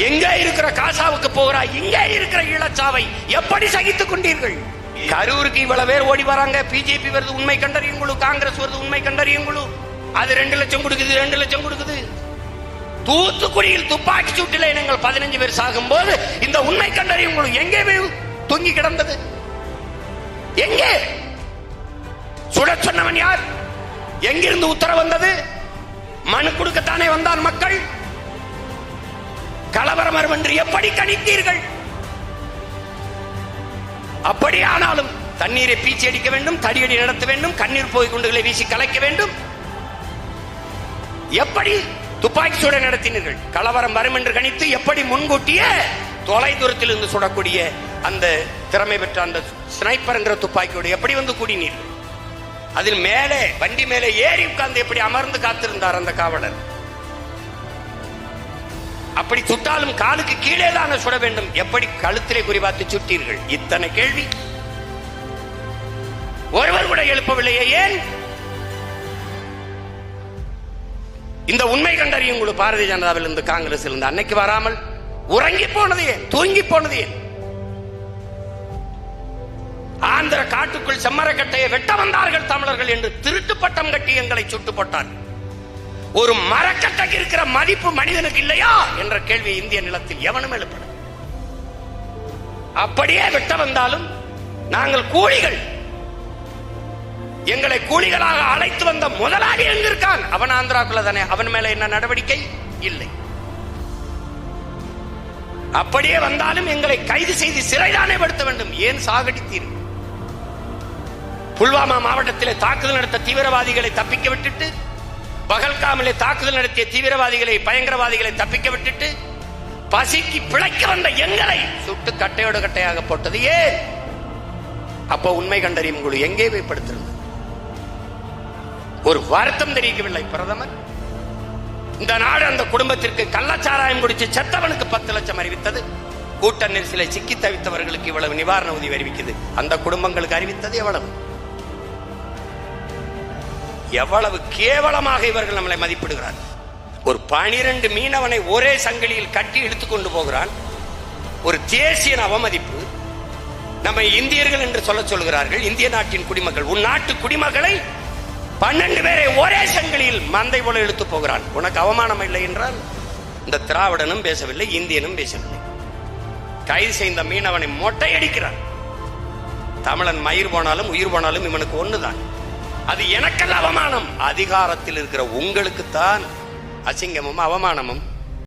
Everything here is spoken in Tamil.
எங்க இருக்கிற காசாவுக்கு போகிறாய், இங்க இருக்கிற ஈழச்சாவை எப்படி சகித்துக் கொண்டீர்கள்? கரூருக்கு இவ்வளவு பேர் ஓடி வராங்க. பிஜேபி வருது உண்மை கண்டறியும் குழு, காங்கிரஸ் வருது உண்மை கண்டறியும் குழு, அது 2 லட்சம் கொடுக்குது 2 லட்சம் கொடுக்குது. தூத்துக்குடியில் துப்பாக்கி சூட்டில நீங்கள் 15 பேர் சாகும் போது இந்த உண்மை கண்டறியும் குழு எங்கே தொங்கி கிடந்தது? எங்கே சுட சொன்னவன் யார்? எங்கிருந்து உத்தரவு வந்தது? மனு கொடுக்கத்தானே வந்தான் மக்கள். கலவரம் வரும் என்று எப்படி கணித்தீர்கள்? அப்படியானாலும் தண்ணீரை பீச்சி அடிக்க வேண்டும், தடியடி நடத்த வேண்டும், கண்ணீர் போய் குண்டுகளை வீசி கலைக்க வேண்டும். எப்படி துப்பாக்கி சூட நடத்தினீர்கள்? கலவரம் வரும் என்று கணித்து எப்படி முன்கூட்டியே தொலை தூரத்தில் இருந்து சுடக்கூடிய அந்த திறமை பெற்ற அந்த ஸ்னைப்பர் என்கிற துப்பாக்கியோடு எப்படி வந்து கூடினீர்கள்? அதில் மேலே வண்டி மேலே ஏறி உட்கார்ந்து எப்படி அமர்ந்து காத்திருந்தார் அந்த காவலர்? அப்படி சுட்டாலும் காலுக்கு கீழே தான் சுட வேண்டும், எப்படி கழுத்திலே குறிபார்த்து சுட்டீர்கள்? இத்தனை கேள்வி ஒருவர் கூட எழுப்பவில்லையே. ஏன்? இந்த உண்மை கண்டறியும் குழு பாரதிய ஜனதாவில் இருந்து காங்கிரஸ் இருந்து அன்னைக்கு வராமல் உறங்கி போனது ஏன்? தூங்கி போனது ஏன்? ஆந்திர காட்டுக்குள் செம்மரக்கட்டையை வெட்ட வந்தார்கள் தமிழர்கள் என்று திருட்டு பட்டம் கட்டி எங்களை சுட்டு போட்டார்கள். ஒரு மரக்கட்டைக்கு இருக்கிற மதிப்பு மனிதனுக்கு இல்லையா என்ற கேள்வி இந்திய நிலத்தில் எவனும் எழுப்பல. அப்படியே வெட்ட வந்தாலும் நாங்கள் கூலிகள், எங்களை கூலிகளாக அழைத்து வந்த முதலாளி எங்க இருக்கான்? அவன் ஆந்திராக்குள்ள தானே, அவன் மேல என்ன நடவடிக்கை இல்லை. அப்படியே வந்தாலும் எங்களை கைது செய்து சிறைதானே படுத்த வேண்டும். ஏன் சாகடித்தீர்கள்? புல்வாமா மாவட்டத்திலே தாக்குதல் நடத்த தீவிரவாதிகளை தப்பிக்க விட்டுட்டு, பகல்காமிலே தாக்குதல் நடத்திய தீவிரவாதிகளை பயங்கரவாதிகளை தப்பிக்க விட்டுட்டு, பசிக்கு பிழைக்க வந்த எங்களை சுட்டு கட்டையோடு கட்டையாக போட்டது ஏன்? அப்போ உண்மை கண்டறியும் குழு எங்கே போய் படுத்திருந்தது? ஒரு வருத்தம் தெரிவிக்கவில்லை பிரதமர். இந்த நாடு அந்த குடும்பத்திற்கு கள்ளச்சாராயம் குடிச்சு செத்தவனுக்கு 10 லட்சம் அறிவித்தது. கூட்ட நெரிசலை சிக்கி தவித்தவர்களுக்கு இவ்வளவு நிவாரண உதவி அறிவிக்குது. அந்த குடும்பங்களுக்கு அறிவித்தது எவ்வளவு? எவ்வளவு கேவலமாக இவர்கள் நம்மளை மதிப்பிடுகிறார். ஒரு 12 மீனவனை ஒரே சங்கிலியில் கட்டி இழுத்துக் கொண்டு போகிறான். ஒரு தேசிய அவமதிப்பு. நம்ம இந்தியர்கள் என்று சொல்கிறார்கள். இந்திய நாட்டின் குடிமக்கள். உன் நாட்டு குடிமக்களை 12 பேரை ஒரே சங்கிலியில் மந்தை போல இழுத்து போகிறான். உனக்கு அவமானம் இல்லை என்றால்? இந்த திராவிடனும் பேசவில்லை, இந்தியனும் பேசவில்லை. கைது செய்த மீனவனை மொட்டை அடிக்கிறான். தமிழன் மயிர் போனாலும் உயிர் போனாலும் இவனுக்கு ஒண்ணுதான். அது எனக்கல்ல அவமானம். அதிகாரத்தில் இருக்கிற உங்களுக்குத்தான் அசிங்கமும் அவமானமும்.